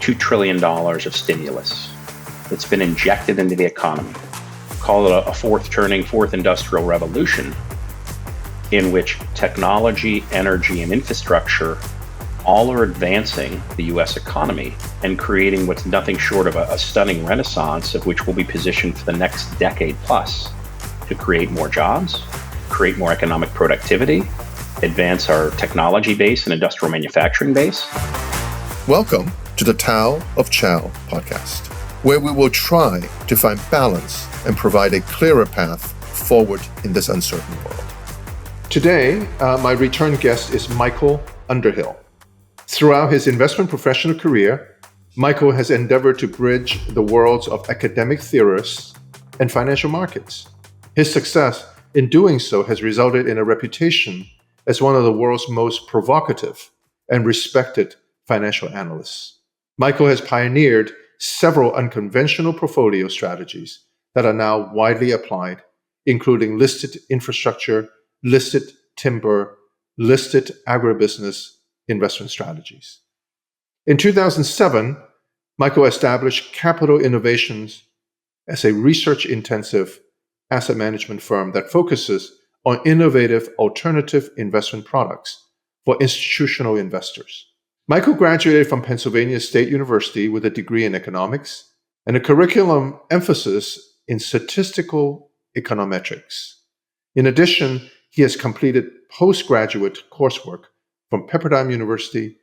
$2 trillion of stimulus that's been injected into the economy. Call it a fourth industrial revolution, in which technology, energy, and infrastructure all are advancing the US economy and creating what's nothing short of a stunning renaissance, of which will be positioned for the next decade plus to create more jobs, create more economic productivity, advance our technology base and industrial manufacturing base. Welcome to the Tao of Chao podcast, where we will try to find balance and provide a clearer path forward in this uncertain world. Today, my return guest is Michael Underhill. Throughout his investment professional career, Michael has endeavored to bridge the worlds of academic theorists and financial markets. His success in doing so has resulted in a reputation as one of the world's most provocative and respected financial analysts. Michael has pioneered several unconventional portfolio strategies that are now widely applied, including listed infrastructure, listed timber, listed agribusiness investment strategies. In 2007, Michael established Capital Innovations as a research-intensive asset management firm that focuses on innovative alternative investment products for institutional investors. Michael graduated from Pennsylvania State University with a degree in economics and a curriculum emphasis in statistical econometrics. In addition, he has completed postgraduate coursework from Pepperdine University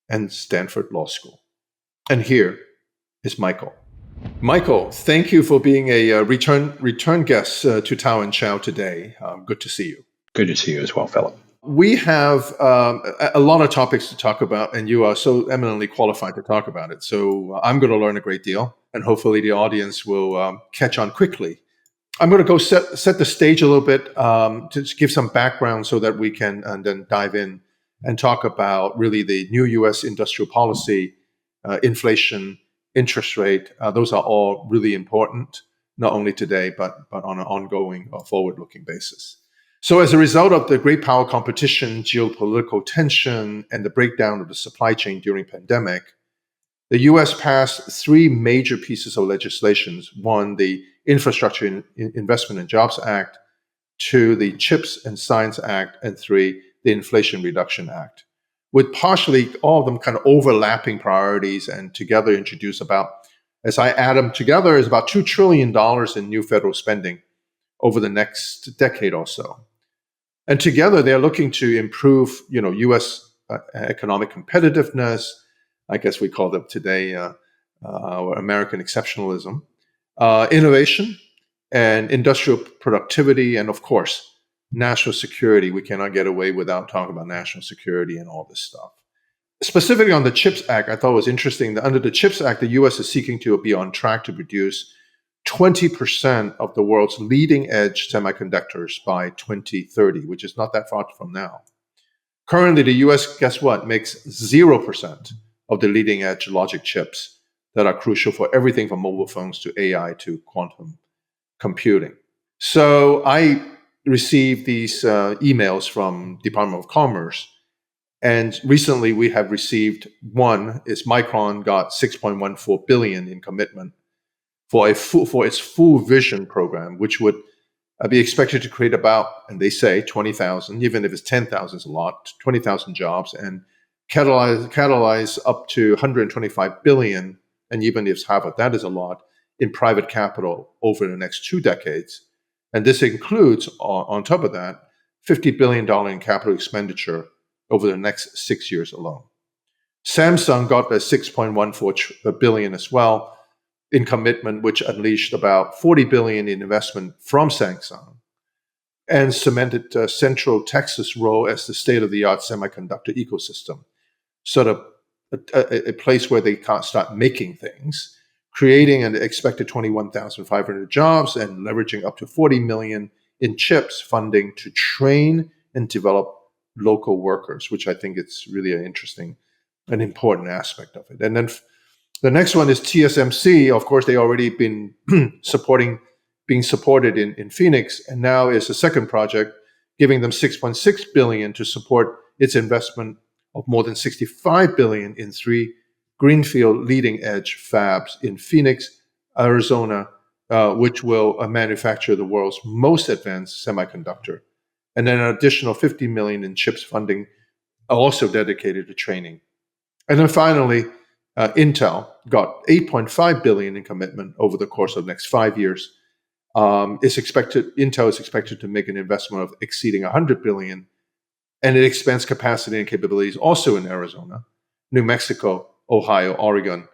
and Stanford Law School. And here is Michael. Michael, thank you for being a return guest to Tao and Chao today. Good to see you. Good to see you as well, Philip. We have a lot of topics to talk about, and you are so eminently qualified to talk about it. So I'm going to learn a great deal, and hopefully the audience will catch on quickly. I'm going to go set the stage a little bit to give some background so that we can then dive in and talk about really the new U.S. industrial policy, inflation, interest rate. Those are all really important, not only today, but on an ongoing or forward-looking basis. So as a result of the great power competition, geopolitical tension, and the breakdown of the supply chain during pandemic, the U.S. passed three major pieces of legislation. One, the Infrastructure Investment and Jobs Act. Two, the CHIPS and Science Act. And three, the Inflation Reduction Act, with partially all of them kind of overlapping priorities and together introduce about, as I add them together, is about $2 trillion in new federal spending over the next decade or so. And together they're looking to improve, U.S. Economic competitiveness. I guess we call them today our American exceptionalism, innovation and industrial productivity, and of course, national security. We cannot get away without talking about national security and all this stuff. Specifically on the CHIPS Act, I thought it was interesting that under the CHIPS Act, the U.S. is seeking to be on track to produce 20% of the world's leading edge semiconductors by 2030, which is not that far from now. Currently, the U.S., guess what, makes 0% of the leading edge logic chips that are crucial for everything from mobile phones to AI to quantum computing. So I received these emails from Department of Commerce, and recently we have received one is Micron got $6.14 billion in commitment for its full vision program, which would be expected to create about, and they say 20,000, even if it's 10,000 is a lot, 20,000 jobs, and catalyze up to 125 billion, and even if half of that is a lot, in private capital over the next 2 decades. And this includes, on top of that, $50 billion in capital expenditure over the next 6 years alone. Samsung got the $6.14 billion as well in commitment, which unleashed about $40 billion in investment from Samsung and cemented Central Texas' role as the state-of-the-art semiconductor ecosystem, sort of a place where they can't start making things, creating an expected 21,500 jobs and leveraging up to $40 million in CHIPS funding to train and develop local workers, which I think it's really an interesting and important aspect of it. And then the next one is TSMC. Of course, they already been being supported in Phoenix, and now is a second project giving them $6.6 billion to support its investment of more than $65 billion in 3 greenfield leading edge fabs in Phoenix, Arizona, which will manufacture the world's most advanced semiconductor. And then an additional 50 million in CHIPS funding also dedicated to training. And then finally, Intel got 8.5 billion in commitment over the course of the next 5 years. Intel is expected to make an investment of exceeding 100 billion, and it expands capacity and capabilities also in Arizona, New Mexico, Ohio, Oregon,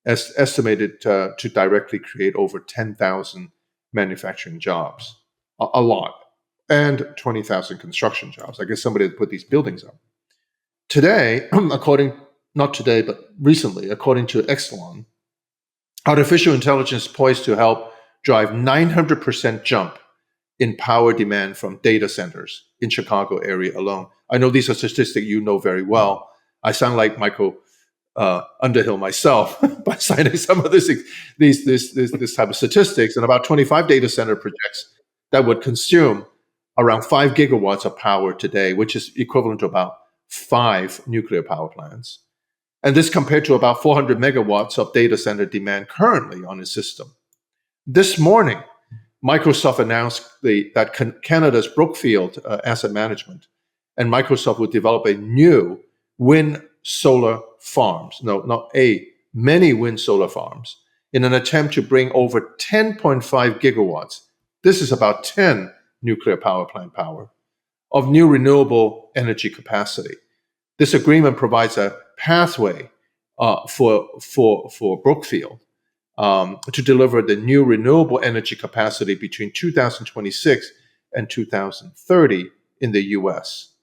estimated to directly create over 10,000 manufacturing jobs, a lot, and 20,000 construction jobs. I guess somebody had put these buildings up. Today, not today, but recently, according to Exelon, artificial intelligence is poised to help drive 900% jump in power demand from data centers in Chicago area alone. I know these are statistics you know very well. I sound like Michael Underhill myself by citing some of this type of statistics, and about 25 data center projects that would consume around 5 gigawatts of power today, which is equivalent to about 5 nuclear power plants. And this compared to about 400 megawatts of data center demand currently on its system. This morning, Microsoft announced that Canada's Brookfield Asset Management and Microsoft would develop a new wind solar farms, many wind solar farms, in an attempt to bring over 10.5 gigawatts, this is about 10 nuclear power plant power, of new renewable energy capacity. This agreement provides a pathway for Brookfield to deliver the new renewable energy capacity between 2026 and 2030 in the US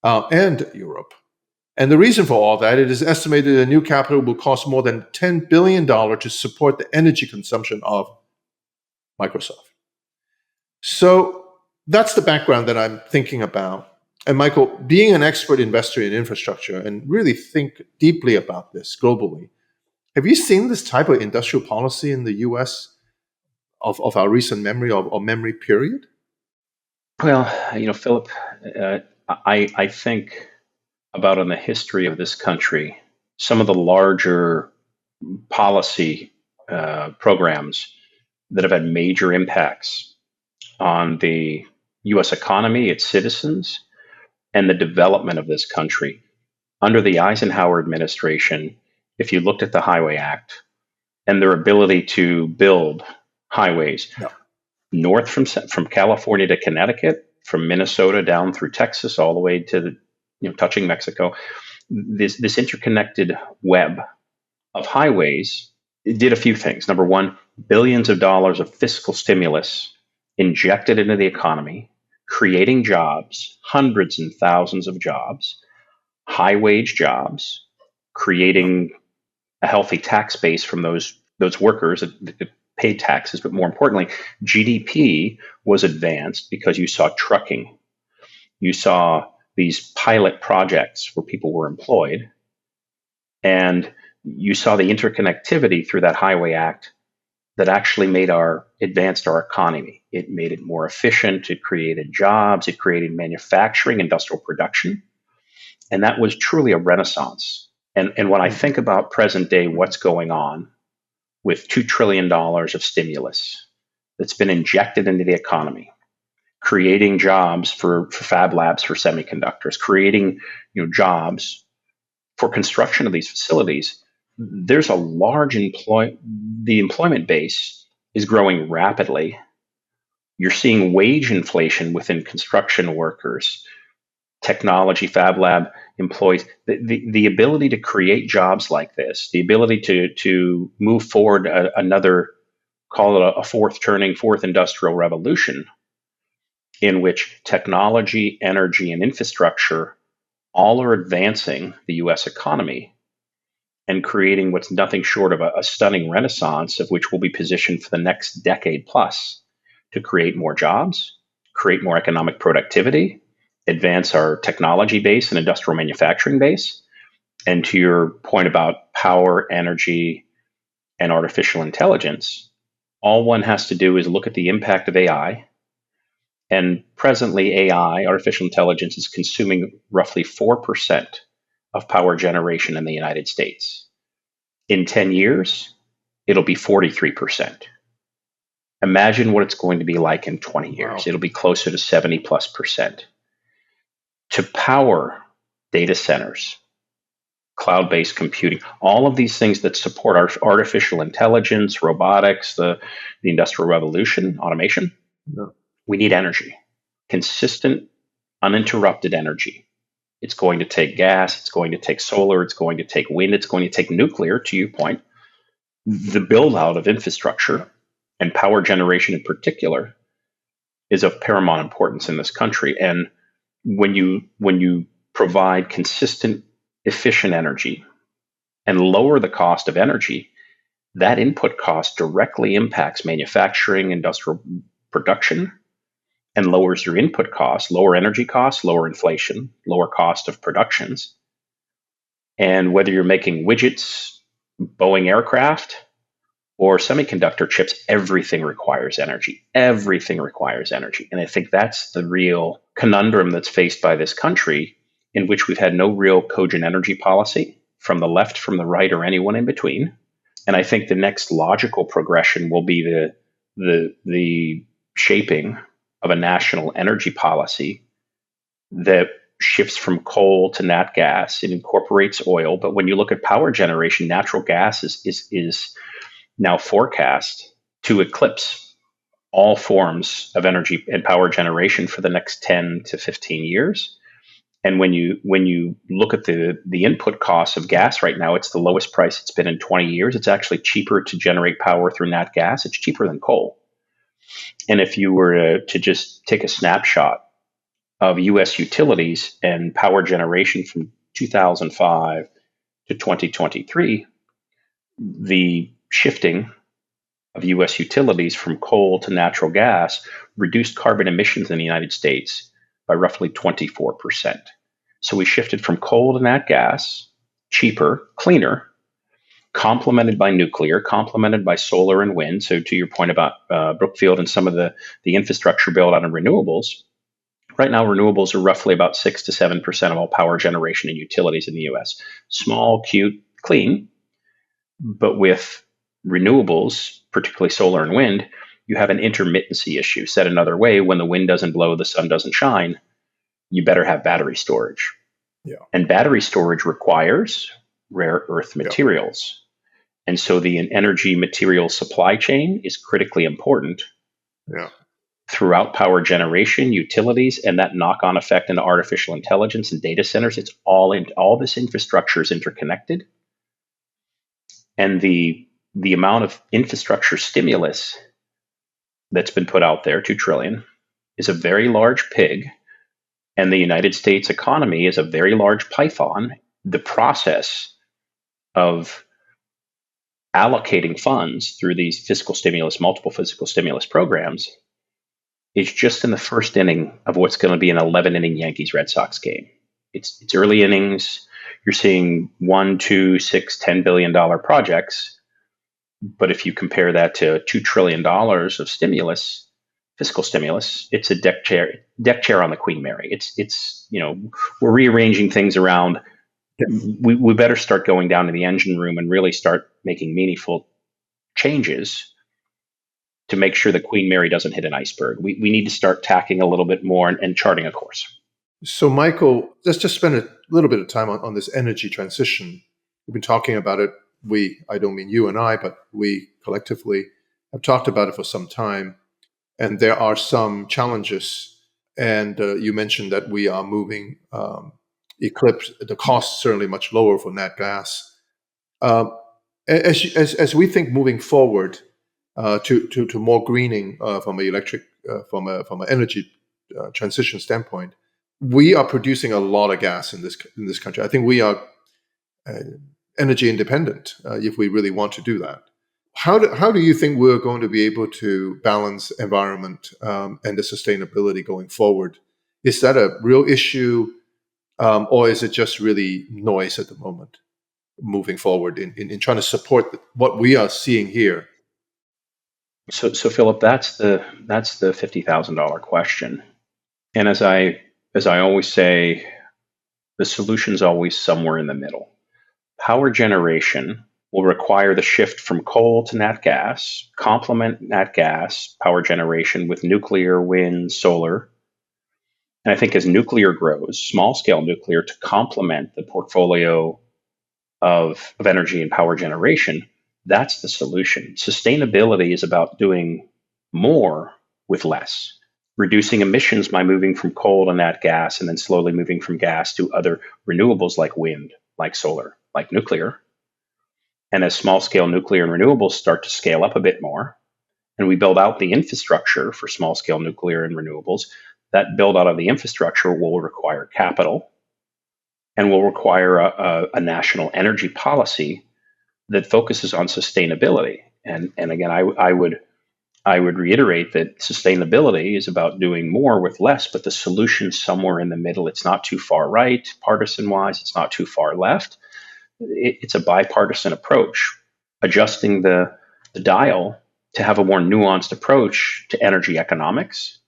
and Europe. And the reason for all that, it is estimated the new capital will cost more than $10 billion to support the energy consumption of Microsoft. So that's the background that I'm thinking about. And Michael, being an expert investor in infrastructure and really think deeply about this globally, have you seen this type of industrial policy in the US of our recent memory or memory period? Well, Philip, I think about in the history of this country, some of the larger policy programs that have had major impacts on the US economy, its citizens, and the development of this country. Under the Eisenhower administration, if you looked at the Highway Act and their ability to build highways No. north from California to Connecticut, from Minnesota down through Texas, all the way to touching Mexico, this interconnected web of highways, it did a few things. Number one, billions of dollars of fiscal stimulus injected into the economy, creating jobs, hundreds and thousands of jobs, high wage jobs, creating a healthy tax base from those workers that paid taxes. But more importantly, GDP was advanced because you saw trucking. You saw these pilot projects where people were employed, and you saw the interconnectivity through that Highway Act that actually advanced our economy. It made it more efficient. It created jobs. It created manufacturing, industrial production. And that was truly a renaissance. And when I think about present day, what's going on with $2 trillion of stimulus that's been injected into the economy, creating jobs for fab labs for semiconductors, creating jobs for construction of these facilities, there's a large the employment base is growing rapidly. You're seeing wage inflation within construction workers, technology, fab lab employees. The ability to create jobs like this, the ability to move forward another, call it a fourth industrial revolution, in which technology, energy, and infrastructure all are advancing the US economy and creating what's nothing short of a stunning renaissance, of which we'll be positioned for the next decade plus to create more jobs, create more economic productivity, advance our technology base and industrial manufacturing base. And to your point about power, energy, and artificial intelligence, all one has to do is look at the impact of AI. And presently, AI, artificial intelligence, is consuming roughly 4% of power generation in the United States. In 10 years, it'll be 43%. Imagine what it's going to be like in 20 years. Wow. It'll be closer to 70+%. To power data centers, cloud-based computing, all of these things that support our artificial intelligence, robotics, the industrial revolution, automation, Yeah. we need energy, consistent, uninterrupted energy. It's going to take gas, it's going to take solar, it's going to take wind, it's going to take nuclear, to your point. The build out of infrastructure and power generation in particular is of paramount importance in this country. And when you provide consistent, efficient energy and lower the cost of energy, that input cost directly impacts manufacturing, industrial production, and lowers your input costs, lower energy costs, lower inflation, lower cost of productions. And whether you're making widgets, Boeing aircraft, or semiconductor chips, everything requires energy. Everything requires energy. And I think that's the real conundrum that's faced by this country, in which we've had no real cogent energy policy from the left, from the right, or anyone in between. And I think the next logical progression will be the shaping of a national energy policy that shifts from coal to nat gas. It incorporates oil, but when you look at power generation, natural gas is now forecast to eclipse all forms of energy and power generation for the next 10 to 15 years. And when you look at the input costs of gas right now, it's the lowest price it's been in 20 years. It's actually cheaper to generate power through nat gas. It's cheaper than coal. And if you were to just take a snapshot of US utilities and power generation from 2005 to 2023, the shifting of US utilities from coal to natural gas reduced carbon emissions in the United States by roughly 24%. So we shifted from coal to nat gas, cheaper, cleaner, complemented by nuclear, complemented by solar and wind. So to your point about Brookfield and some of the infrastructure build out of renewables, right now renewables are roughly about 6 to 7% of all power generation in utilities in the US. Small, cute, clean, but with renewables, particularly solar and wind, you have an intermittency issue. Said another way, when the wind doesn't blow, the sun doesn't shine, you better have battery storage. Yeah. And battery storage requires rare earth materials. Yeah. And so the energy material supply chain is critically important. Yeah. Throughout power generation, utilities, and that knock-on effect into artificial intelligence and data centers. It's all this infrastructure is interconnected. And the amount of infrastructure stimulus that's been put out there, 2 trillion, is a very large pig. And the United States economy is a very large python. The process of allocating funds through these fiscal stimulus, multiple fiscal stimulus programs, is just in the first inning of what's going to be an 11-inning Yankees-Red Sox game. It's early innings. You're seeing $1, $2, $6, $10 billion projects. But if you compare that to $2 trillion of stimulus, fiscal stimulus, it's a deck chair on the Queen Mary. It's we're rearranging things around. We better start going down to the engine room and really start making meaningful changes to make sure the Queen Mary doesn't hit an iceberg. We need to start tacking a little bit more and charting a course. So, Michael, let's just spend a little bit of time on this energy transition. We've been talking about it. I don't mean you and I, but we collectively have talked about it for some time. And there are some challenges. And you mentioned that we are moving eclipse, the cost certainly much lower for nat gas. As we think moving forward to more greening from an electric, from an energy transition standpoint, we are producing a lot of gas in this country. I think we are energy independent if we really want to do that. How do you think we're going to be able to balance environment and the sustainability going forward? Is that a real issue, or is it just really noise at the moment, moving forward in trying to support what we are seeing here? So Philip, that's the $50,000 question. And as I always say, the solution's always somewhere in the middle. Power generation will require the shift from coal to nat gas, complement nat gas power generation with nuclear, wind, solar. And I think as nuclear grows, small scale nuclear to complement the portfolio of energy and power generation, that's the solution. Sustainability is about doing more with less, reducing emissions by moving from coal to nat gas and then slowly moving from gas to other renewables like wind, like solar, like nuclear. And as small scale nuclear and renewables start to scale up a bit more, and we build out the infrastructure for small scale nuclear and renewables, that build out of the infrastructure will require capital and will require a national energy policy that focuses on sustainability. And again, I would reiterate that sustainability is about doing more with less, but the solution's somewhere in the middle. It's not too far right, partisan wise. It's not too far left. It's a bipartisan approach, adjusting the dial to have a more nuanced approach to energy economics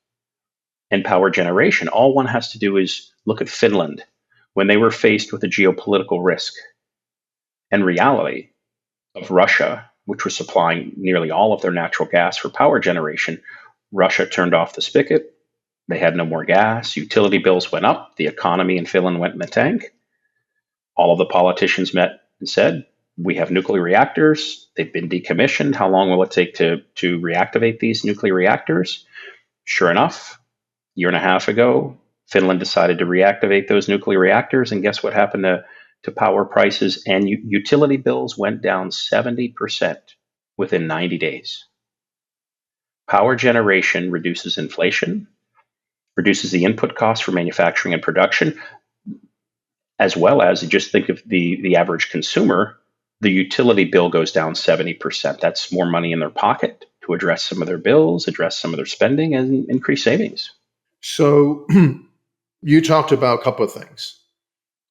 and power generation. All one has to do is look at Finland when they were faced with a geopolitical risk and reality of Russia, which was supplying nearly all of their natural gas for power generation. Russia turned off the spigot. They had no more gas. Utility bills went up. The economy in Finland went in the tank. All of the politicians met and said, we have nuclear reactors. They've been decommissioned. How long will it take to reactivate these nuclear reactors? Sure enough, a year and a half ago, Finland decided to reactivate those nuclear reactors. And guess what happened to power prices? And utility bills went down 70% within 90 days. Power generation reduces inflation, reduces the input costs for manufacturing and production, as well as, just think of the average consumer, the utility bill goes down 70%. That's more money in their pocket to address some of their bills, address some of their spending, and increase savings. So you talked about a couple of things.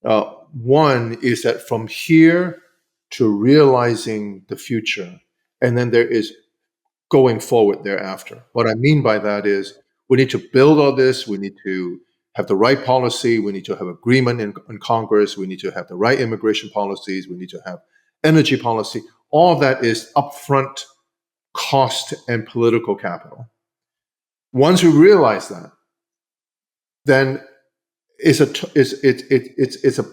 One is that from here to realizing the future, and then there is going forward thereafter. What I mean by that is we need to build all this. We need to have the right policy. We need to have agreement in Congress. We need to have the right immigration policies. We need to have energy policy. All of that is upfront cost and political capital. Once we realize that, then it's a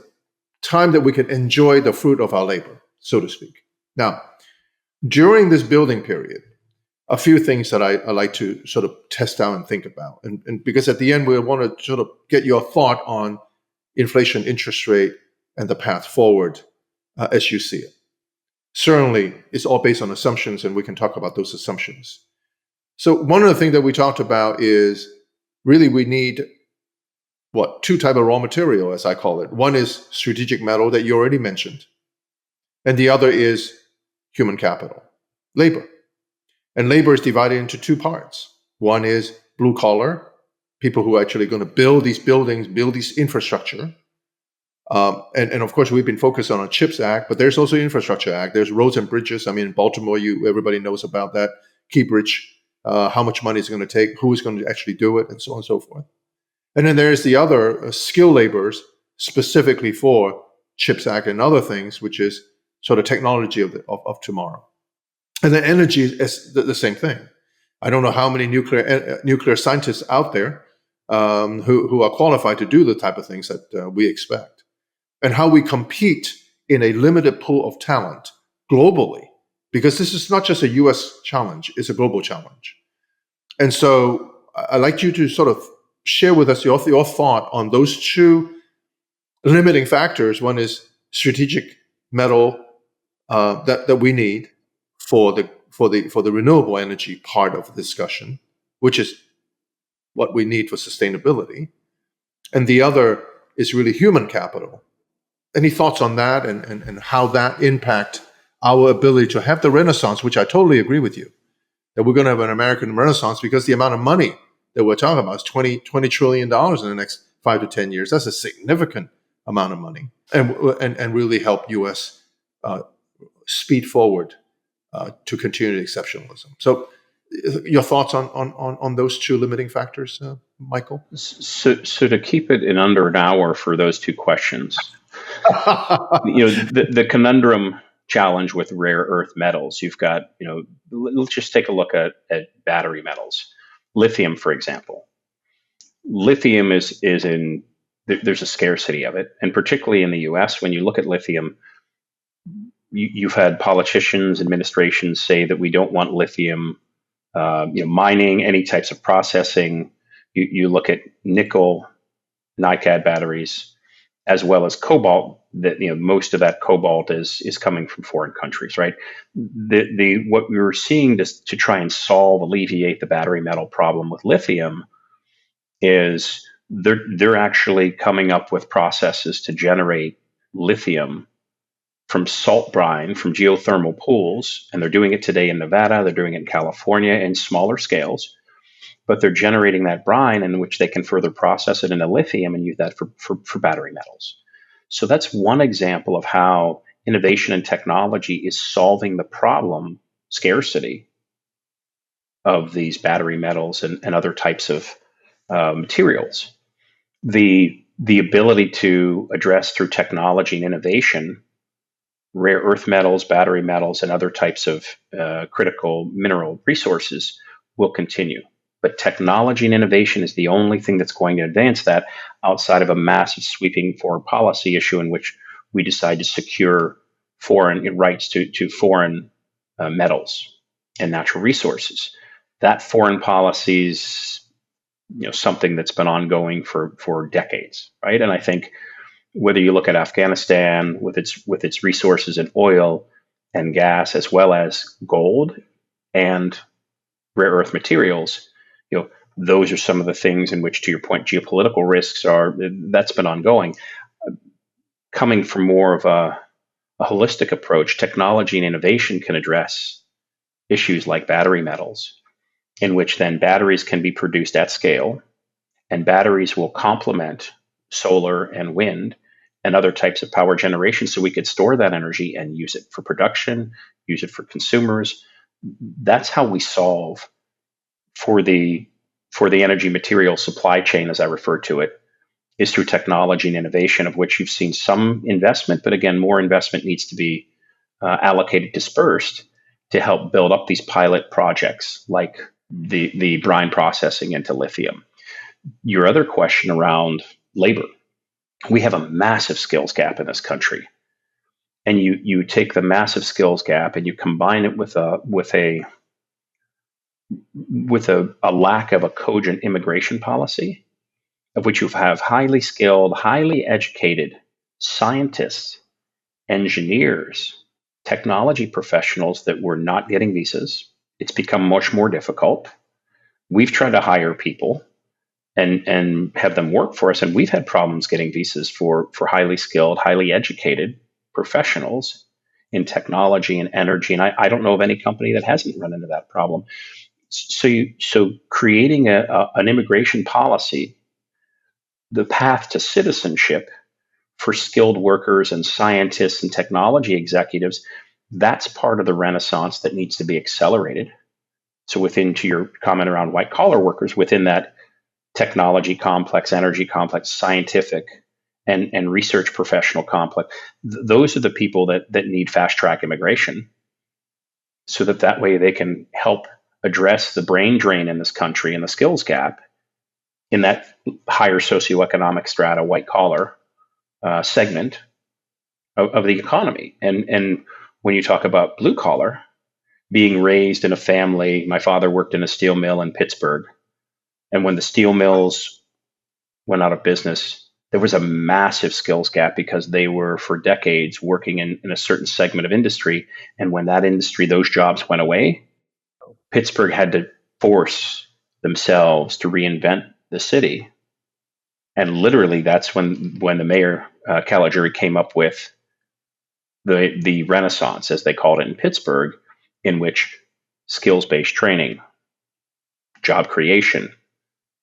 time that we can enjoy the fruit of our labor, so to speak. Now, during this building period, a few things that I like to sort of test out and think about. And because at the end, we want to sort of get your thought on inflation, interest rate, and the path forward as you see it. Certainly, it's all based on assumptions, and we can talk about those assumptions. So one of the things that we talked about is really we need two types of raw material, as I call it. One is strategic metal that you already mentioned, and the other is human capital, labor. And labor is divided into two parts. One is blue collar, people who are actually going to build these buildings, build this infrastructure. And of course, we've been focused on a CHIPS Act, but there's also Infrastructure Act. There's roads and bridges. I mean, in Baltimore, everybody knows about that. Key Bridge, how much money it's going to take, who is going to actually do it, and so on and so forth. And then there's the other skilled laborers specifically for CHIPS Act and other things, which is sort of technology of tomorrow. And then energy is the same thing. I don't know how many nuclear scientists out there who are qualified to do the type of things that we expect. And how we compete in a limited pool of talent globally, because this is not just a US challenge, it's a global challenge. And so I'd like you to sort of share with us your thought on those two limiting factors. One is strategic metal that we need for the renewable energy part of the discussion, which is what we need for sustainability. And the other is really human capital. Any thoughts on that and how that impact our ability to have the renaissance, which I totally agree with you, that we're going to have an American renaissance because the amount of money that we're talking about is $20 trillion in the next 5 to 10 years. That's a significant amount of money and really help U.S. Speed forward to continued exceptionalism. So your thoughts on those two limiting factors, Michael? So to keep it in under an hour for those two questions, the conundrum challenge with rare earth metals. You've got, let's just take a look at battery metals. Lithium, for example. Lithium is in, there's a scarcity of it. And particularly in the US, when you look at lithium, you've had politicians, administrations say that we don't want lithium, mining, any types of processing. You look at nickel, NiCad batteries, as well as cobalt. That most of that cobalt is coming from foreign countries, right? The what we were seeing to try and alleviate the battery metal problem with lithium is they're actually coming up with processes to generate lithium from salt brine from geothermal pools, and they're doing it today in Nevada. They're doing it in California in smaller scales, but they're generating that brine in which they can further process it into lithium and use that for battery metals. So that's one example of how innovation and technology is solving the problem, scarcity of these battery metals and other types of materials. The ability to address through technology and innovation rare earth metals, battery metals, and other types of critical mineral resources will continue. But technology and innovation is the only thing that's going to advance that outside of a massive sweeping foreign policy issue in which we decide to secure foreign rights to foreign metals and natural resources. That foreign policy is something that's been ongoing for decades, right? And I think whether you look at Afghanistan with its resources in oil and gas, as well as gold and rare earth materials, those are some of the things in which, to your point, geopolitical risks are. That's been ongoing. Coming from more of a holistic approach, technology and innovation can address issues like battery metals, in which then batteries can be produced at scale, and batteries will complement solar and wind and other types of power generation, so we could store that energy and use it for production, use it for consumers. That's how we solve for the energy material supply chain, as I refer to it, is through technology and innovation, of which you've seen some investment, but again, more investment needs to be allocated, dispersed, to help build up these pilot projects like the brine processing into lithium. Your other question around labor. We have a massive skills gap in this country, and you take the massive skills gap and you combine it with a lack of a cogent immigration policy, of which you have highly skilled, highly educated scientists, engineers, technology professionals that were not getting visas. It's become much more difficult. We've tried to hire people and have them work for us, and we've had problems getting visas for highly skilled, highly educated professionals in technology and energy. And I don't know of any company that hasn't run into that problem. So creating an immigration policy, the path to citizenship for skilled workers and scientists and technology executives, that's part of the renaissance that needs to be accelerated. So within, to your comment around white collar workers, within that technology complex, energy complex, scientific and research professional complex, those are the people that need fast track immigration, so that way they can help address the brain drain in this country and the skills gap in that higher socioeconomic strata, white collar segment of the economy. And when you talk about blue collar, being raised in a family, my father worked in a steel mill in Pittsburgh. And when the steel mills went out of business, there was a massive skills gap because they were for decades working in a certain segment of industry. And when that industry, those jobs went away, Pittsburgh had to force themselves to reinvent the city. And literally, that's when the mayor, Caligiuri, came up with the Renaissance, as they called it in Pittsburgh, in which skills-based training, job creation,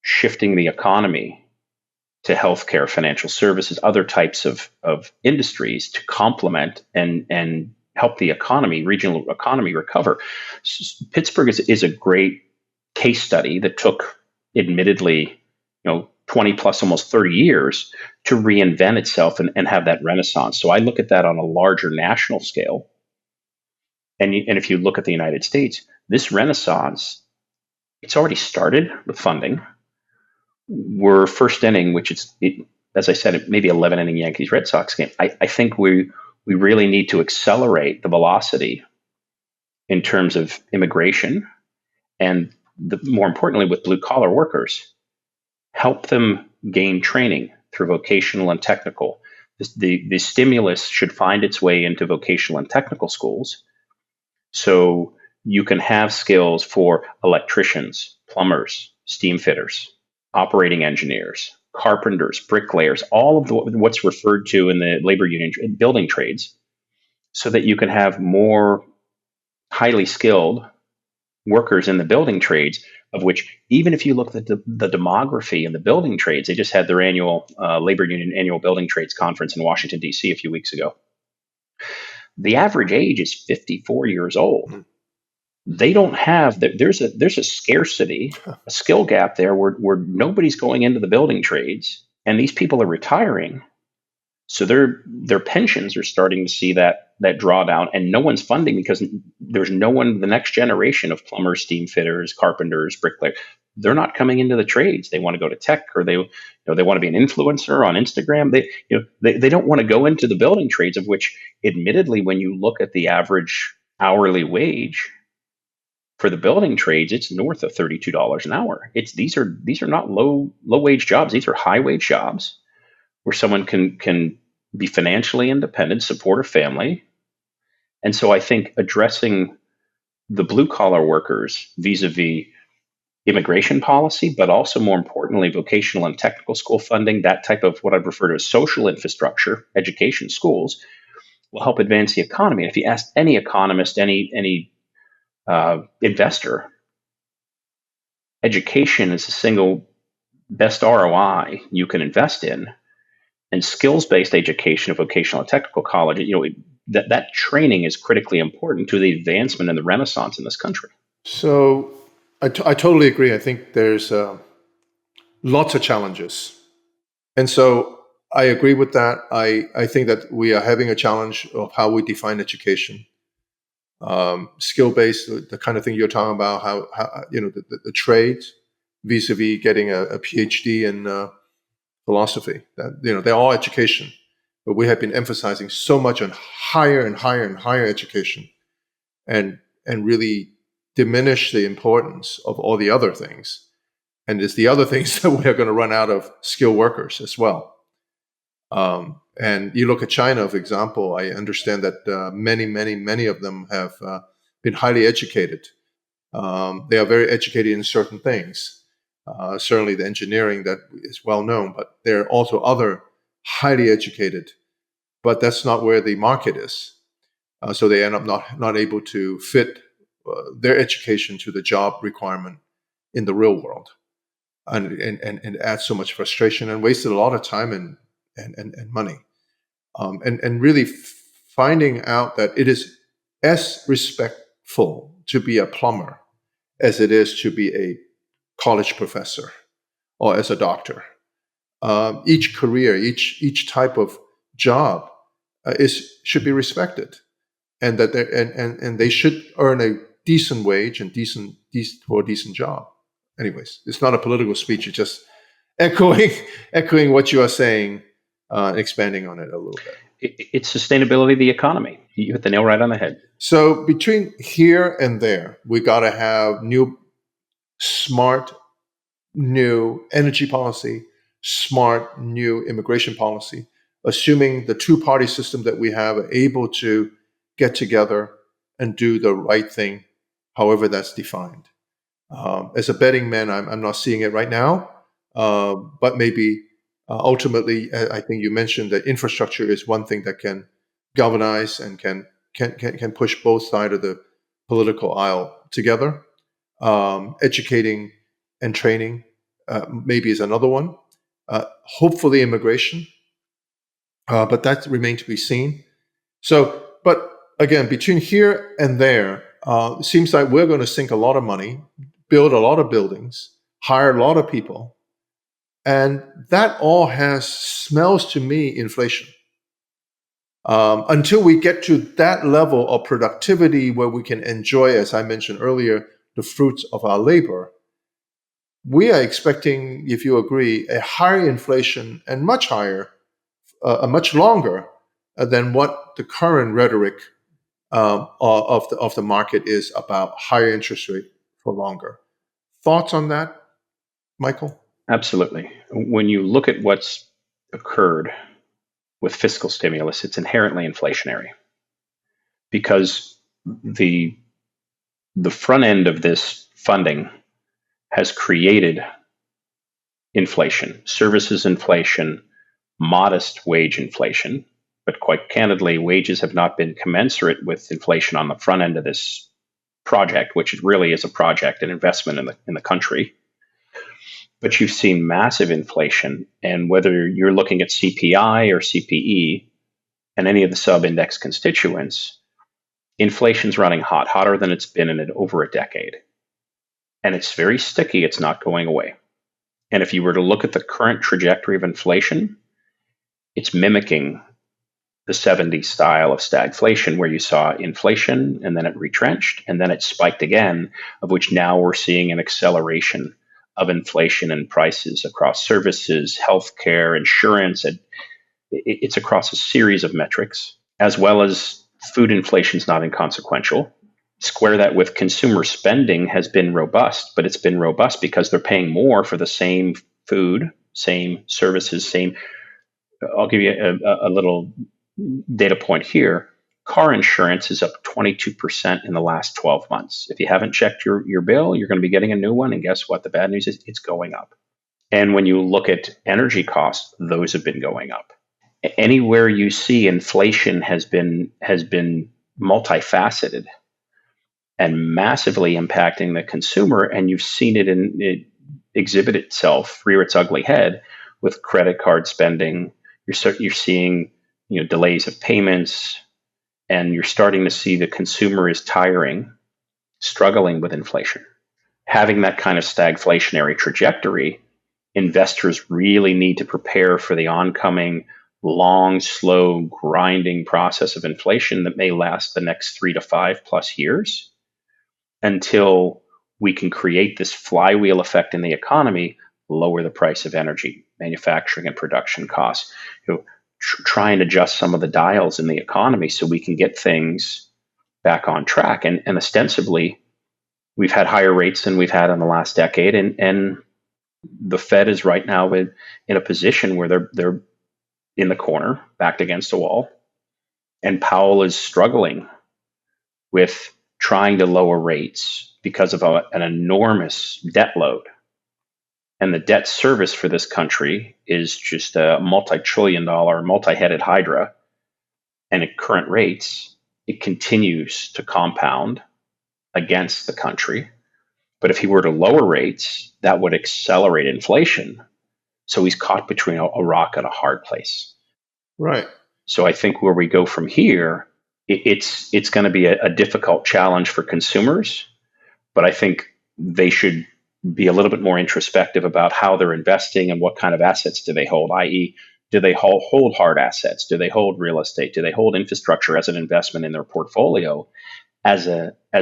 shifting the economy to healthcare, financial services, other types of industries to complement and help the economy, regional economy, recover. Pittsburgh is a great case study that took, admittedly, 20 plus, almost 30 years to reinvent itself and have that renaissance. So I look at that on a larger national scale. And if you look at the United States, this renaissance, it's already started with funding. We're first inning, which as I said, it may be 11 inning Yankees Red Sox game. I think we really need to accelerate the velocity in terms of immigration, and more importantly, with blue collar workers, help them gain training through vocational and technical. The stimulus should find its way into vocational and technical schools, so you can have skills for electricians, plumbers, steam fitters, operating engineers, carpenters, bricklayers, all of what's referred to in the labor union building trades, so that you can have more highly skilled workers in the building trades, of which, even if you look at the demography in the building trades, they just had their annual labor union annual building trades conference in Washington, D.C. a few weeks ago. The average age is 54 years old. They don't have there's a scarcity, a skill gap there where nobody's going into the building trades, and these people are retiring. So their pensions are starting to see that drawdown, and no one's funding because there's no one. The next generation of plumbers, steam fitters, carpenters, bricklayers, they're not coming into the trades. They want to go to tech, or they want to be an influencer on Instagram. They don't want to go into the building trades, of which, admittedly, when you look at the average hourly wage for the building trades, it's north of $32 an hour. These are not low wage jobs. These are high wage jobs where someone can be financially independent, support a family. And so I think addressing the blue collar workers vis-a-vis immigration policy, but also more importantly, vocational and technical school funding, that type of what I refer to as social infrastructure, education, schools, will help advance the economy. And if you ask any economist, any investor, education is the single best ROI you can invest in. And skills-based education of vocational and technical college, that training is critically important to the advancement and the renaissance in this country. So I totally agree. I think there's lots of challenges. And so I agree with that. I think that we are having a challenge of how we define education. Skill-based, the kind of thing you're talking about, how the trades vis-a-vis getting a PhD in philosophy. That they're all education, but we have been emphasizing so much on higher and higher and higher education, and really diminish the importance of all the other things. And it's the other things that we're going to run out of skilled workers as well. And you look at China, for example. I understand that many of them have been highly educated. They are very educated in certain things. Certainly the engineering that is well known, but there are also other highly educated, but that's not where the market is. So they end up not able to fit their education to the job requirement in the real world, and add so much frustration and wasted a lot of time and money. And really finding out that it is as respectful to be a plumber as it is to be a college professor or as a doctor. Each career, each type of job should be respected, and that they should earn a decent wage and decent for a decent job. Anyways, it's not a political speech. It's just echoing what you are saying, expanding on it a little bit. It's sustainability of the economy. You hit the nail right on the head. So between here and there, we got to have smart new energy policy, smart new immigration policy, assuming the two-party system that we have are able to get together and do the right thing, however that's defined. As a betting man, I'm not seeing it right now, but maybe ultimately, I think you mentioned that infrastructure is one thing that can galvanize and can push both sides of the political aisle together. Educating and training maybe is another one. Hopefully immigration, but that remains to be seen. So, but again, between here and there, it seems like we're going to sink a lot of money, build a lot of buildings, hire a lot of people, and that all smells to me inflation. Until we get to that level of productivity where we can enjoy, as I mentioned earlier, the fruits of our labor, we are expecting, if you agree, a higher inflation and much higher, much longer than what the current rhetoric of the market is about higher interest rate for longer. Thoughts on that, Michael? Absolutely. When you look at what's occurred with fiscal stimulus, it's inherently inflationary because the the front end of this funding has created inflation, services inflation, modest wage inflation, but quite candidly, wages have not been commensurate with inflation on the front end of this project, which really is a project, an investment in the country. But you've seen massive inflation, and whether you're looking at CPI or CPE and any of the sub-index constituents, inflation's running hot, hotter than it's been in over a decade. And it's very sticky, it's not going away. And if you were to look at the current trajectory of inflation, it's mimicking the 70s style of stagflation, where you saw inflation and then it retrenched and then it spiked again, of which now we're seeing an acceleration of inflation and prices across services, healthcare, insurance. It's across a series of metrics, as well as food inflation is not inconsequential. Square that with consumer spending has been robust, but it's been robust because they're paying more for the same food, same services, same. I'll give you a little data point here. Car insurance is up 22% in the last 12 months. If you haven't checked your bill, you're going to be getting a new one. And guess what? The bad news is it's going up. And when you look at energy costs, those have been going up. Anywhere you see inflation has been multifaceted and massively impacting the consumer. And you've seen it exhibit itself, rear its ugly head with credit card spending. You're seeing delays of payments, and you're starting to see the consumer is struggling with inflation. Having that kind of stagflationary trajectory, investors really need to prepare for the oncoming long, slow, grinding process of inflation that may last the next 3 to 5+ years until we can create this flywheel effect in the economy, lower the price of energy, manufacturing and production costs, try and adjust some of the dials in the economy so we can get things back on track. And ostensibly, we've had higher rates than we've had in the last decade, and the Fed is right now in a position where they're in the corner, backed against a wall, and Powell is struggling with trying to lower rates because of an enormous debt load. And the debt service for this country is just a multi-trillion-dollar, multi-headed hydra. And at current rates, it continues to compound against the country. But if he were to lower rates, that would accelerate inflation. So he's caught between a rock and a hard place. Right. So I think where we go from here, it's going to be a difficult challenge for consumers. But I think they should be a little bit more introspective about how they're investing and what kind of assets do they hold, i.e., do they hold hard assets? Do they hold real estate? Do they hold infrastructure as an investment in their portfolio as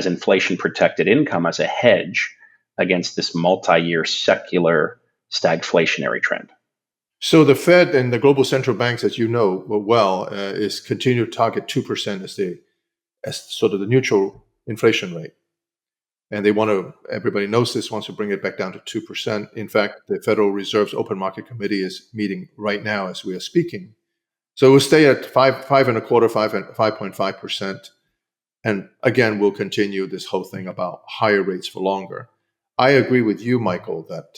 inflation protected income, as a hedge against this multi-year secular stagflationary trend? So the Fed and the global central banks, as you know well, is continue to target 2% as sort of the neutral inflation rate. And they everybody knows this, wants to bring it back down to 2%. In fact, the Federal Reserve's Open Market Committee is meeting right now as we are speaking. So we'll stay at 5.25%. And again, we'll continue this whole thing about higher rates for longer. I agree with you, Michael, that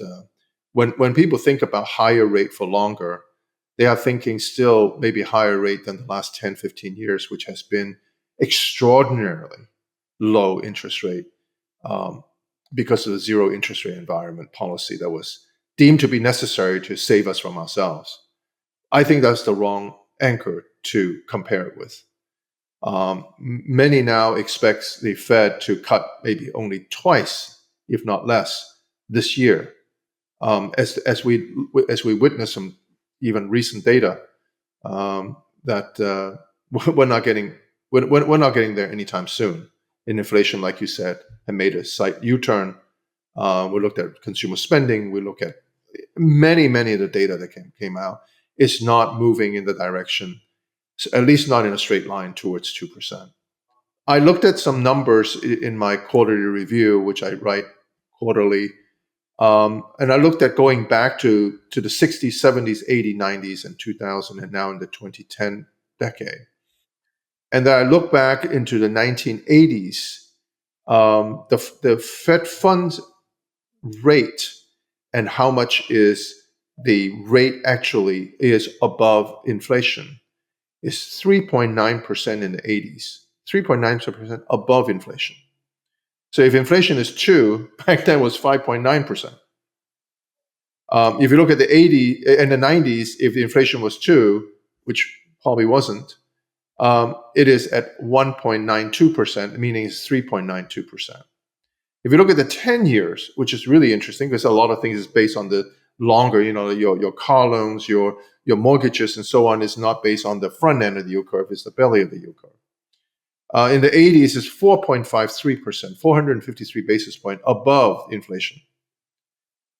when people think about higher rate for longer, they are thinking still maybe higher rate than the last 10, 15 years, which has been extraordinarily low interest rate. Because of the zero interest rate environment policy that was deemed to be necessary to save us from ourselves. I think that's the wrong anchor to compare it with. Many now expect the Fed to cut maybe only twice, if not less, this year. As we witness some even recent data that we're not getting we're not getting there anytime soon. And inflation, like you said, had made a slight U-turn. We looked at consumer spending. We look at many of the data that came out. It's not moving in the direction, at least not in a straight line towards 2%. I looked at some numbers in my quarterly review, which I write quarterly, and I looked at going back to the 60s, 70s, 80s, 90s, and 2000, and now in the 2010 decade. And then I look back into the 1980s, the Fed funds rate and how much is the rate actually is above inflation is 3.9% in the 80s, 3.9% above inflation. So if inflation is 2, back then was 5.9%. If you look at the 80 and the 90s, if the inflation was 2, which probably wasn't, it is at 1.92%, meaning it's 3.92%. If you look at the 10 years, which is really interesting because a lot of things is based on the longer, your car loans, your mortgages and so on is not based on the front end of the yield curve, it's the belly of the yield curve. In the 80s, it's 4.53%, 453 basis point above inflation.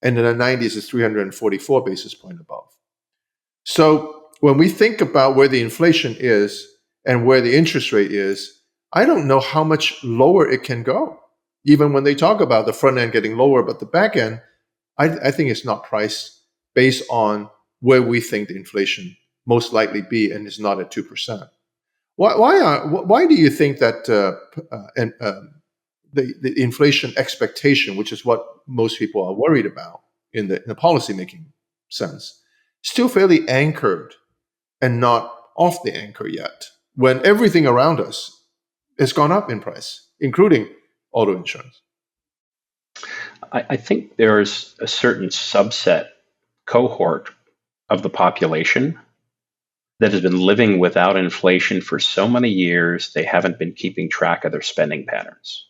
And in the 90s, it's 344 basis point above. So when we think about where the inflation is and where the interest rate is, I don't know how much lower it can go. Even when they talk about the front end getting lower, but the back end, I think it's not priced based on where we think the inflation most likely be, and it's not at 2%. Why do you think that the inflation expectation, which is what most people are worried about in the policymaking sense, still fairly anchored and not off the anchor yet, when everything around us has gone up in price, including auto insurance? I think there's a certain subset cohort of the population that has been living without inflation for so many years, they haven't been keeping track of their spending patterns.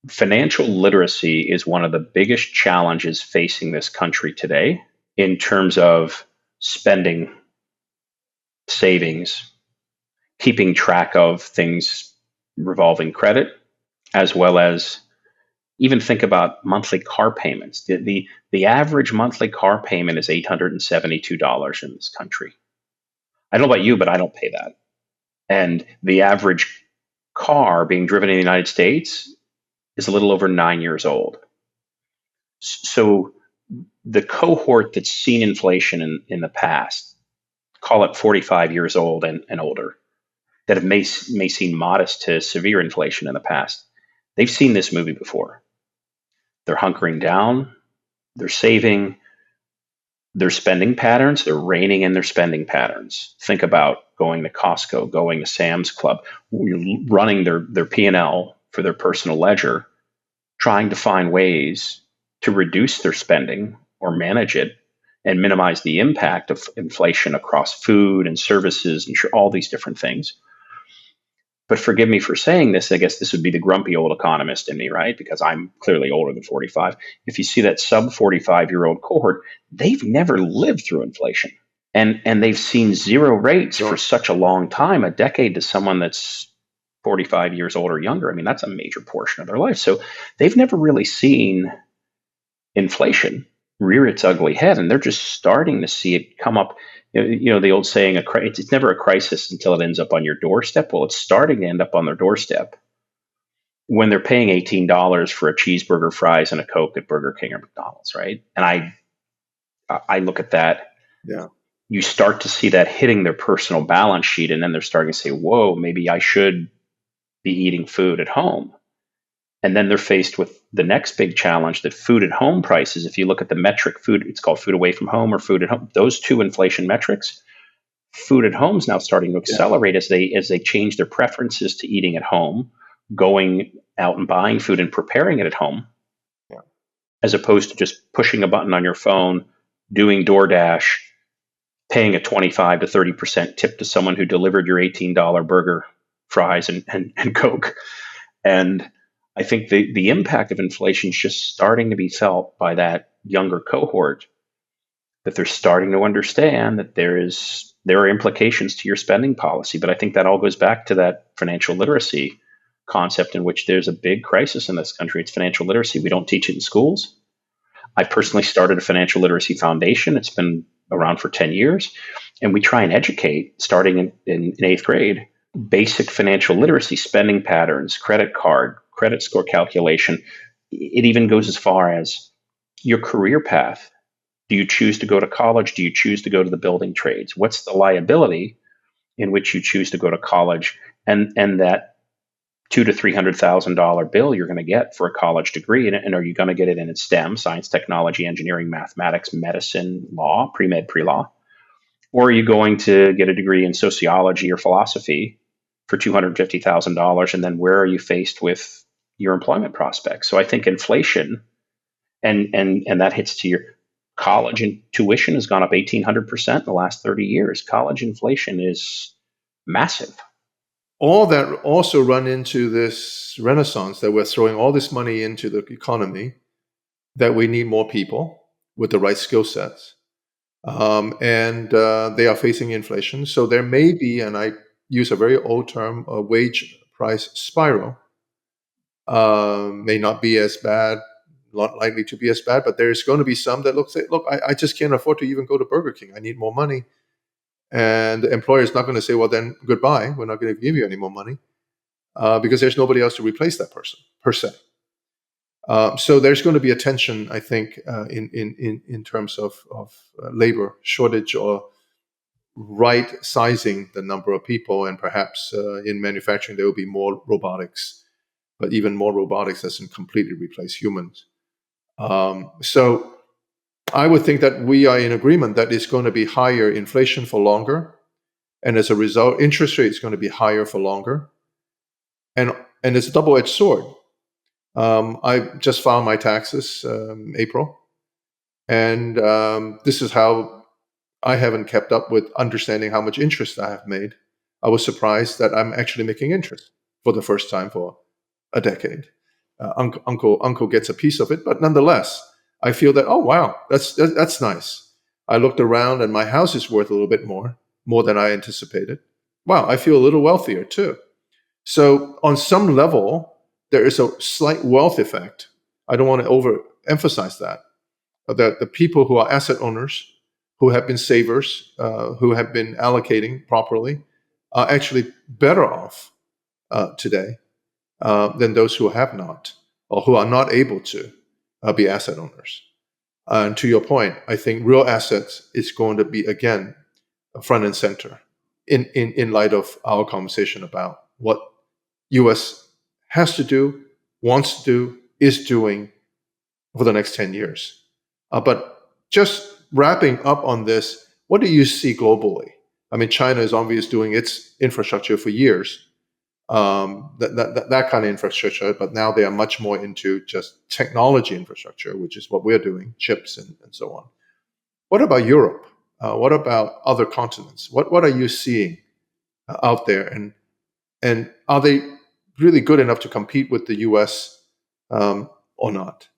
Financial literacy is one of the biggest challenges facing this country today in terms of spending, savings, keeping track of things revolving credit, as well as even think about monthly car payments. The average monthly car payment is $872 in this country. I don't know about you, but I don't pay that. And the average car being driven in the United States is a little over 9 years old. So the cohort that's seen inflation in the past, call it 45 years old and older, that have may seen modest to severe inflation in the past, they've seen this movie before. They're hunkering down, they're saving, their spending patterns, they're reining in their spending patterns. Think about going to Costco, going to Sam's Club, running their P&L for their personal ledger, trying to find ways to reduce their spending or manage it and minimize the impact of inflation across food and services and all these different things. But forgive me for saying this, I guess this would be the grumpy old economist in me, right? Because I'm clearly older than 45. If you see that sub 45-year-old cohort, they've never lived through inflation. And they've seen zero rates for such a long time, a decade to someone that's 45 years old or younger. I mean, that's a major portion of their life. So they've never really seen inflation rear its ugly head, and they're just starting to see it come up. The old saying, it's never a crisis until it ends up on your doorstep. Well, it's starting to end up on their doorstep when they're paying $18 for a cheeseburger, fries, and a Coke at Burger King or McDonald's, right? And I look at that. Yeah. You start to see that hitting their personal balance sheet, and then they're starting to say, whoa, maybe I should be eating food at home. And then they're faced with the next big challenge, that food at home prices, if you look at the metric food, it's called food away from home or food at home, those two inflation metrics, food at home is now starting to accelerate as they change their preferences to eating at home, going out and buying food and preparing it at home, as opposed to just pushing a button on your phone, doing DoorDash, paying a 25 to 30% tip to someone who delivered your $18 burger, fries, and Coke. And I think the impact of inflation is just starting to be felt by that younger cohort, that they're starting to understand that there is there are implications to your spending policy. But I think that all goes back to that financial literacy concept, in which there's a big crisis in this country. It's financial literacy. We don't teach it in schools. I personally started a financial literacy foundation. It's been around for 10 years. And we try and educate, starting in eighth grade, basic financial literacy, spending patterns, credit card, credit score calculation. It even goes as far as your career path. Do you choose to go to college? Do you choose to go to the building trades? What's the liability in which you choose to go to college? And that $200,000 to $300,000 bill you're going to get for a college degree, and are you going to get it in STEM, science, technology, engineering, mathematics, medicine, law, pre-med, pre-law? Or are you going to get a degree in sociology or philosophy for $250,000, and then where are you faced with your employment prospects? So I think inflation, and that hits to your college, and tuition has gone up 1,800% in the last 30 years. College inflation is massive. All that also run into this renaissance that we're throwing all this money into the economy, that we need more people with the right skill sets. And they are facing inflation. So there may be, and I use a very old term, a wage price spiral. May not be as bad, not likely to be as bad, but there's going to be some that look, I just can't afford to even go to Burger King. I need more money. And the employer is not going to say, well, then goodbye. We're not going to give you any more money, because there's nobody else to replace that person, per se. So there's going to be a tension, I think, in terms of labor shortage, or right sizing the number of people. And perhaps in manufacturing, there will be more robotics, but even more robotics doesn't completely replace humans. So I would think that we are in agreement that it's going to be higher inflation for longer. And as a result, interest rate is going to be higher for longer. And it's a double-edged sword. I just filed my taxes April. And this is how I haven't kept up with understanding how much interest I have made. I was surprised that I'm actually making interest for the first time for a decade. Uncle gets a piece of it, but nonetheless, I feel that, oh wow, that's nice. I looked around and my house is worth a little bit more than I anticipated. Wow, I feel a little wealthier too. So on some level, there is a slight wealth effect. I don't want to overemphasize that. That the people who are asset owners, who have been savers, who have been allocating properly, are actually better off today than those who have not, or who are not able to be asset owners. And to your point, I think real assets is going to be, again, front and center in light of our conversation about what U.S. has to do, wants to do, is doing for the next 10 years. But just wrapping up on this, what do you see globally? I mean, China is obviously doing its infrastructure for years, that kind of infrastructure, but now they are much more into just technology infrastructure, which is what we're doing, chips and so on. What about Europe? What about other continents? What are you seeing out there? And are they really good enough to compete with the US or not?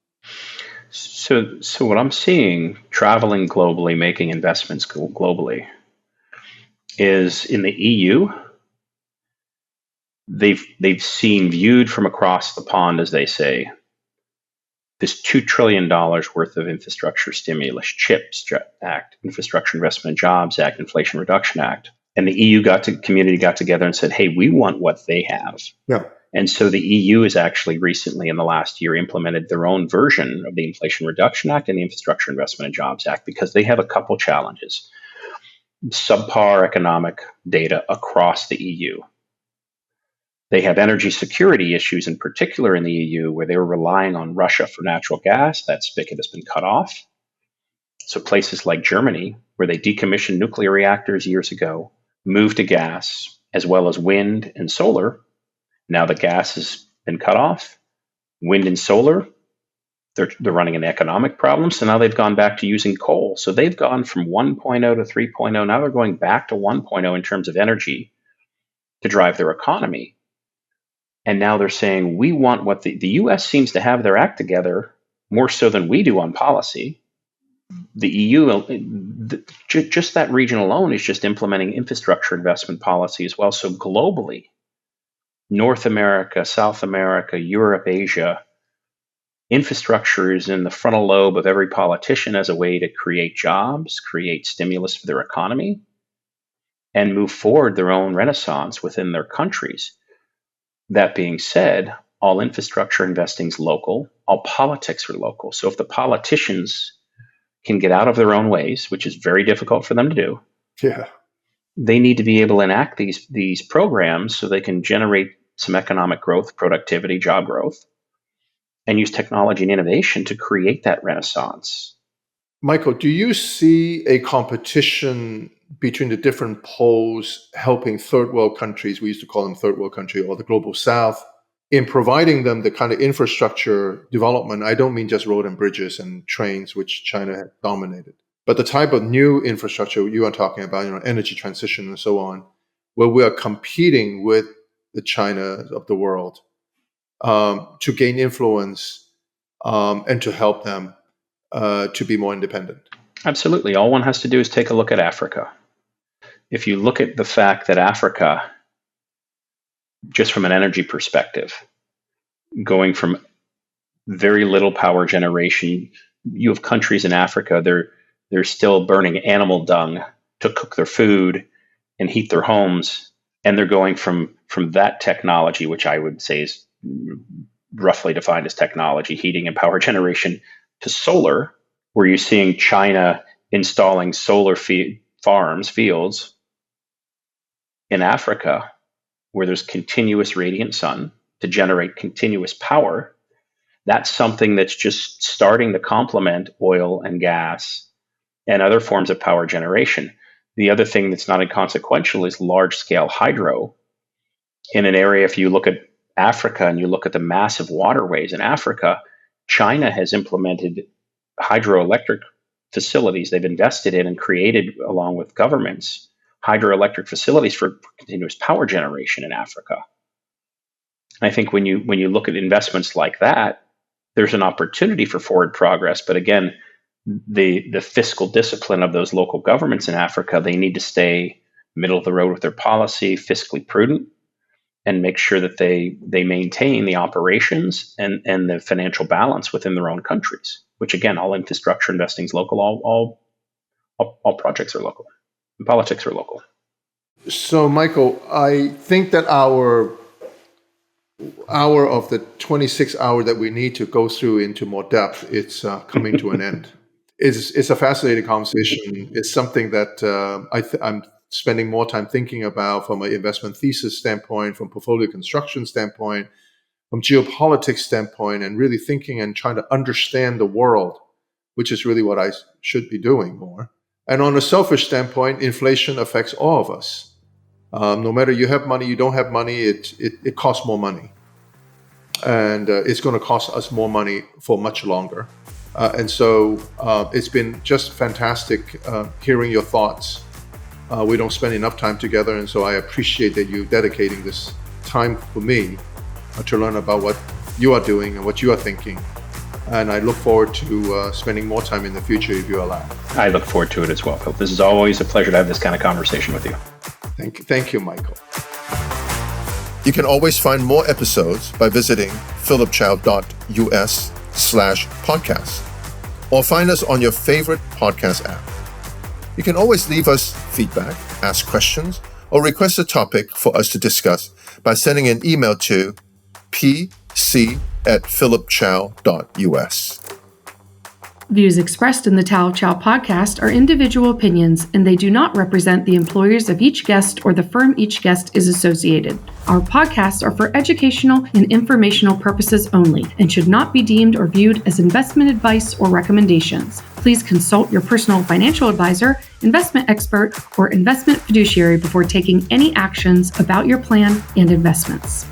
So what I'm seeing, traveling globally, making investments globally, is in the EU. They've seen, viewed from across the pond, as they say, this $2 trillion worth of infrastructure stimulus, CHIPS Act, Infrastructure Investment and Jobs Act, Inflation Reduction Act. And the EU community got together and said, hey, we want what they have. Yeah. And so the EU has actually recently, in the last year, implemented their own version of the Inflation Reduction Act and the Infrastructure Investment and Jobs Act, because they have a couple challenges. Subpar economic data across the EU. They have energy security issues, in particular in the EU, where they were relying on Russia for natural gas. That spigot has been cut off. So places like Germany, where they decommissioned nuclear reactors years ago, moved to gas, as well as wind and solar. Now the gas has been cut off. Wind and solar, they're running into economic problems. So now they've gone back to using coal. So they've gone from 1.0 to 3.0. Now they're going back to 1.0 in terms of energy to drive their economy. And now they're saying, we want what the U.S. seems to have their act together more so than we do on policy. The EU, just that region alone is just implementing infrastructure investment policy as well. So globally, North America, South America, Europe, Asia, infrastructure is in the frontal lobe of every politician as a way to create jobs, create stimulus for their economy, and move forward their own renaissance within their countries. That being said, all infrastructure investing is local, all politics are local. So if the politicians can get out of their own ways, which is very difficult for them to do, they need to be able to enact these programs so they can generate some economic growth, productivity, job growth, and use technology and innovation to create that renaissance. Michael, do you see a competition between the different poles helping third world countries, we used to call them third world country, or the global south, in providing them the kind of infrastructure development? I don't mean just road and bridges and trains, which China had dominated, but the type of new infrastructure you are talking about, energy transition and so on, where we are competing with the China of the world to gain influence and to help them to be more independent. Absolutely. All one has to do is take a look at Africa. If you look at the fact that Africa, just from an energy perspective, going from very little power generation, you have countries in Africa, they're still burning animal dung to cook their food and heat their homes. And they're going from that technology, which I would say is roughly defined as technology, heating and power generation, to solar, where you're seeing China installing solar fields in Africa, where there's continuous radiant sun to generate continuous power. That's something that's just starting to complement oil and gas and other forms of power generation. The other thing that's not inconsequential is large-scale hydro. In an area, if you look at Africa and you look at the massive waterways in Africa, China has implemented hydroelectric facilities. They've invested in and created, along with governments, hydroelectric facilities for continuous power generation in Africa. And I think when you look at investments like that, there's an opportunity for forward progress. But again, the fiscal discipline of those local governments in Africa, they need to stay middle of the road with their policy, fiscally prudent, and make sure that they maintain the operations and the financial balance within their own countries, which again, all infrastructure investing is local, all projects are local, and politics are local. So, Michael, I think that our hour of the 26 hour that we need to go through into more depth, it's coming to an end. It's a fascinating conversation. It's something that I'm spending more time thinking about from an investment thesis standpoint, from portfolio construction standpoint, from geopolitics standpoint, and really thinking and trying to understand the world, which is really what I should be doing more. And on a selfish standpoint, inflation affects all of us. No matter you have money, you don't have money, it costs more money. And it's going to cost us more money for much longer. And so it's been just fantastic hearing your thoughts. We don't spend enough time together, and so I appreciate that you dedicating this time for me to learn about what you are doing and what you are thinking. And I look forward to spending more time in the future if you allow. I look forward to it as well, Phil. This is always a pleasure to have this kind of conversation with you. Thank you, Michael. You can always find more episodes by visiting philipchao.us/podcast or find us on your favorite podcast app. You can always leave us feedback, ask questions, or request a topic for us to discuss by sending an email to pc@philipchao.us. Views expressed in the Tao of Chao podcast are individual opinions, and they do not represent the employers of each guest or the firm each guest is associated. Our podcasts are for educational and informational purposes only and should not be deemed or viewed as investment advice or recommendations. Please consult your personal financial advisor, investment expert, or investment fiduciary before taking any actions about your plan and investments.